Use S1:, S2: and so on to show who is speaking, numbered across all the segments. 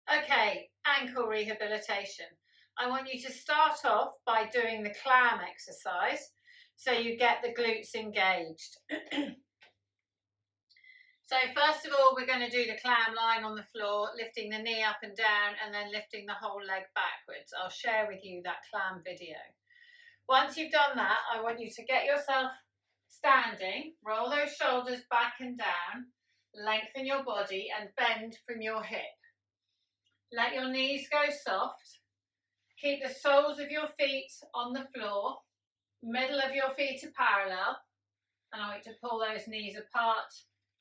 S1: Okay, ankle rehabilitation. I want you to start off by doing the clam exercise so you get the glutes engaged. So first of all, we're going to do the clam lying on the floor, lifting the knee up and down and then lifting the whole leg backwards. I'll share with you that clam video. Once you've done that, I want you to get yourself standing, roll those shoulders back and down, lengthen your body and bend from your hip. Let your knees go soft. Keep the soles of your feet on the floor. Middle of your feet are parallel. And I want you to pull those knees apart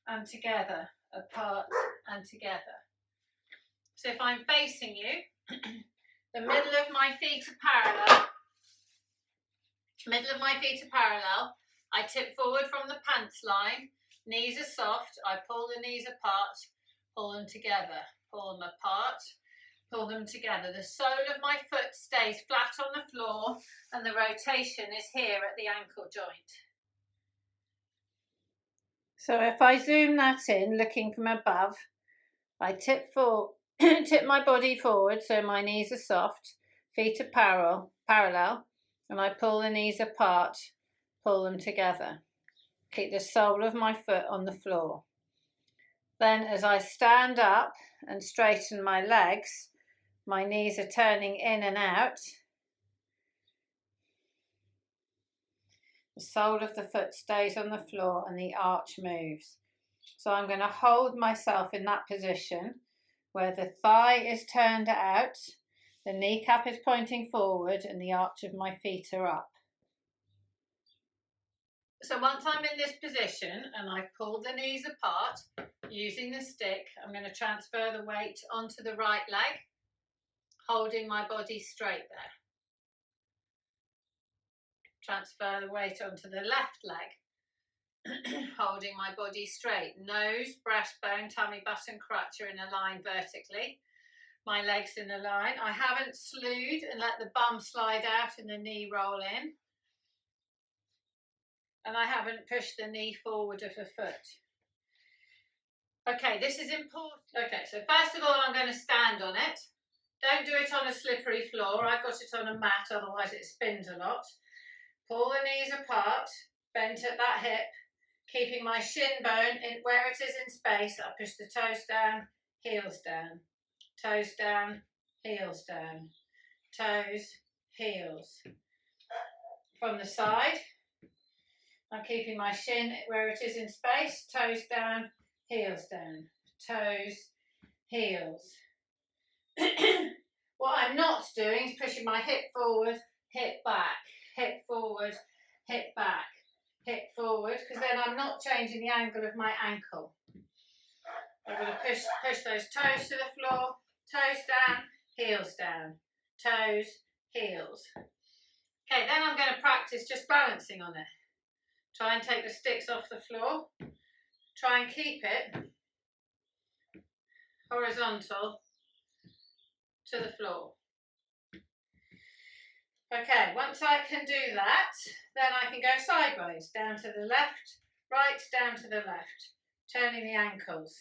S1: and together, apart and together. So if I'm facing you, the middle of my feet are parallel. Middle of my feet are parallel. I tip forward from the pants line. Knees are soft. I pull the knees apart, pull them together. Pull them apart, pull them together. The sole of my foot stays flat on the floor and the rotation is here at the ankle joint. So if I zoom that in, looking from above, I tip my body forward so my knees are soft, feet are parallel, and I pull the knees apart, pull them together. Keep the sole of my foot on the floor. Then as I stand up and straighten my legs, my knees are turning in and out. The sole of the foot stays on the floor and the arch moves. So I'm going to hold myself in that position where the thigh is turned out, the kneecap is pointing forward and the arch of my feet are up. So once I'm in this position and I've pulled the knees apart, using the stick, I'm going to transfer the weight onto the right leg, holding my body straight there. Transfer the weight onto the left leg, holding my body straight. Nose, breastbone, tummy, butt and crutch are in a line vertically. My legs in a line. I haven't slewed and let the bum slide out and the knee roll in. And I haven't pushed the knee forward of the foot. Okay, this is important. Okay, so first of all, I'm going to stand on it. Don't do it on a slippery floor. I've got it on a mat, otherwise it spins a lot. Pull the knees apart, bent at that hip, keeping my shin bone in where it is in space. I push the toes down, heels down, toes down, heels down, toes, heels. From the side, I'm keeping my shin where it is in space, toes down, heels down, toes, heels. What I'm not doing is pushing my hip forward, hip back, hip forward, hip back, hip forward, because then I'm not changing the angle of my ankle. I'm going to push those toes to the floor, toes down, heels down, toes, heels. Okay, then I'm going to practice just balancing on it. Try and take the sticks off the floor. Try and keep it horizontal to the floor. Okay, once I can do that, then I can go sideways, down to the left, right, down to the left, turning the ankles.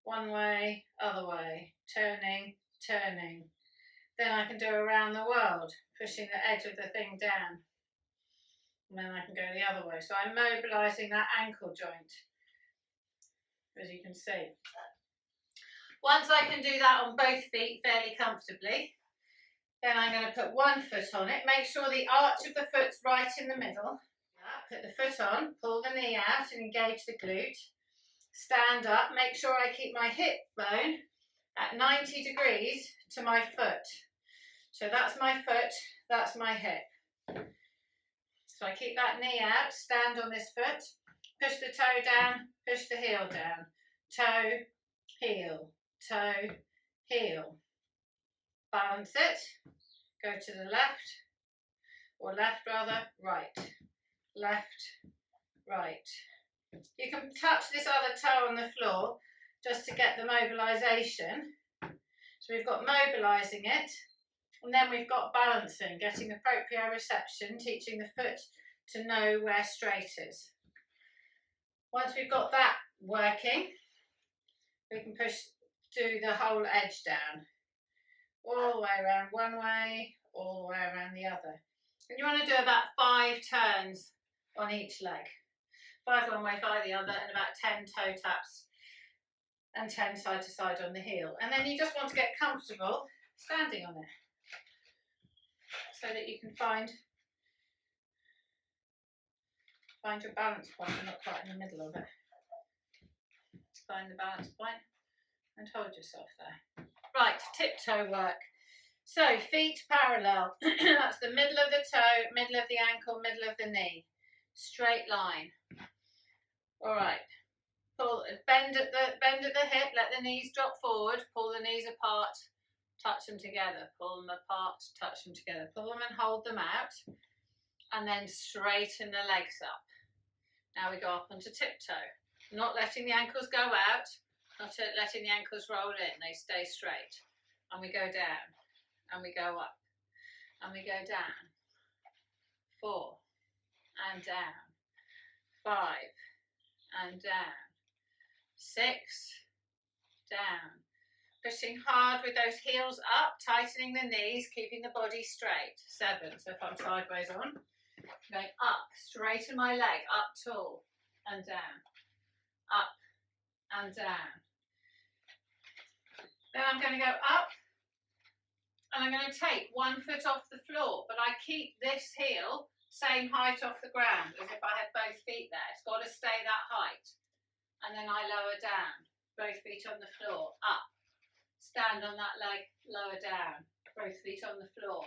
S1: One way, other way, turning, turning. Then I can do around the world, pushing the edge of the thing down. And then I can go the other way. So I'm mobilising that ankle joint, as you can see. Once I can do that on both feet fairly comfortably, then I'm going to put one foot on it. Make sure the arch of the foot's right in the middle. Put the foot on, pull the knee out and engage the glute. Stand up, make sure I keep my hip bone at 90 degrees to my foot. So that's my foot, that's my hip. So I keep that knee out, stand on this foot, push the toe down, push the heel down. Toe, heel, toe, heel. Balance it, go to the left, or left rather, right, left, right. You can touch this other toe on the floor just to get the mobilisation. So we've got mobilising it, and then we've got balancing, getting the proprioception, teaching the foot to know where straight is. Once we've got that working, we can push do the whole edge down. All the way around one way, all the way around the other. And you want to do about 5 turns on each leg. 5 one way, 5 the other, and about 10 toe taps and 10 side to side on the heel. And then you just want to get comfortable standing on it so that you can find your balance point. You're not quite in the middle of it. Find the balance point and hold yourself there. Right, tiptoe work. So feet parallel. That's the middle of the toe, middle of the ankle, middle of the knee. Straight line. All right. Bend at the hip. Let the knees drop forward. Pull the knees apart. Touch them together. Pull them apart. Touch them together. Pull them and hold them out. And then straighten the legs up. Now we go up onto tiptoe. Not letting the ankles go out. Not letting the ankles roll in. They stay straight. And we go down. And we go up. And we go down. 4. And down. 5. And down. 6. Down. Pushing hard with those heels up, tightening the knees, keeping the body straight. 7. So if I'm sideways on, going up, straighten my leg, up tall, and down. Up and down. Then I'm going to go up, and I'm going to take one foot off the floor, but I keep this heel same height off the ground as if I had both feet there. It's got to stay that height. And then I lower down, both feet on the floor, up. Stand on that leg, lower down, both feet on the floor,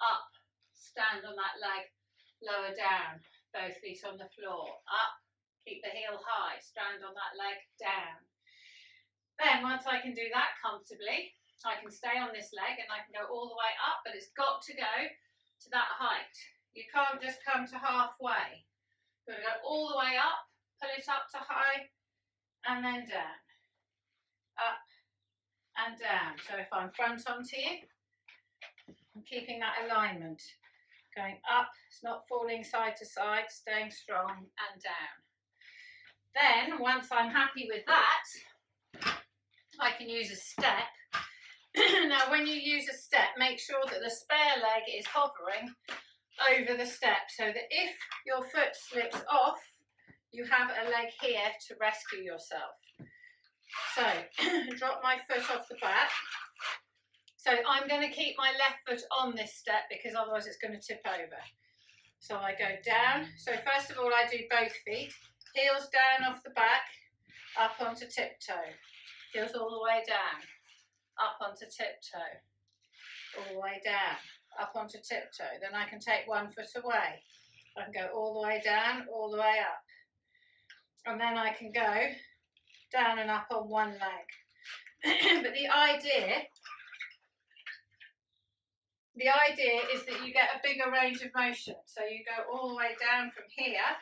S1: up. Stand on that leg, lower down, both feet on the floor, up. Keep the heel high, stand on that leg, down. Then once I can do that comfortably, I can stay on this leg and I can go all the way up, but it's got to go to that height. You can't just come to halfway. You've got to go all the way up, pull it up to high, and then down. Up and down. So if I'm front onto you, I'm keeping that alignment. Going up, it's not falling side to side, staying strong, and down. Then, once I'm happy with that, I can use a step. Now, when you use a step, make sure that the spare leg is hovering over the step so that if your foot slips off, you have a leg here to rescue yourself. So, drop my foot off the back. So I'm going to keep my left foot on this step because otherwise it's going to tip over. So I go down. So first of all, I do both feet. Heels down off the back, up onto tiptoe. Heels all the way down, up onto tiptoe. All the way down, up onto tiptoe. Then I can take one foot away. I can go all the way down, all the way up. And then I can go down and up on one leg. But the idea is that you get a bigger range of motion. So you go all the way down from here,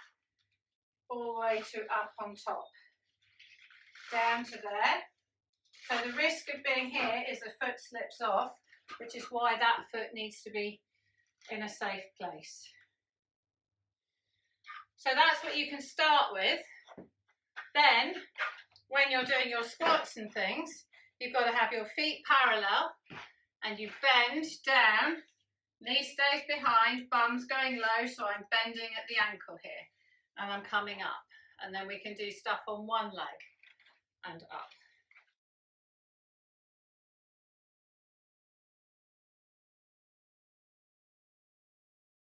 S1: all the way to up on top. Down to there. So the risk of being here is the foot slips off, which is why that foot needs to be in a safe place. So that's what you can start with. Then, when you're doing your squats and things, you've got to have your feet parallel and you bend down, knee stays behind, bum's going low, so I'm bending at the ankle here and I'm coming up. And then we can do stuff on one leg and up.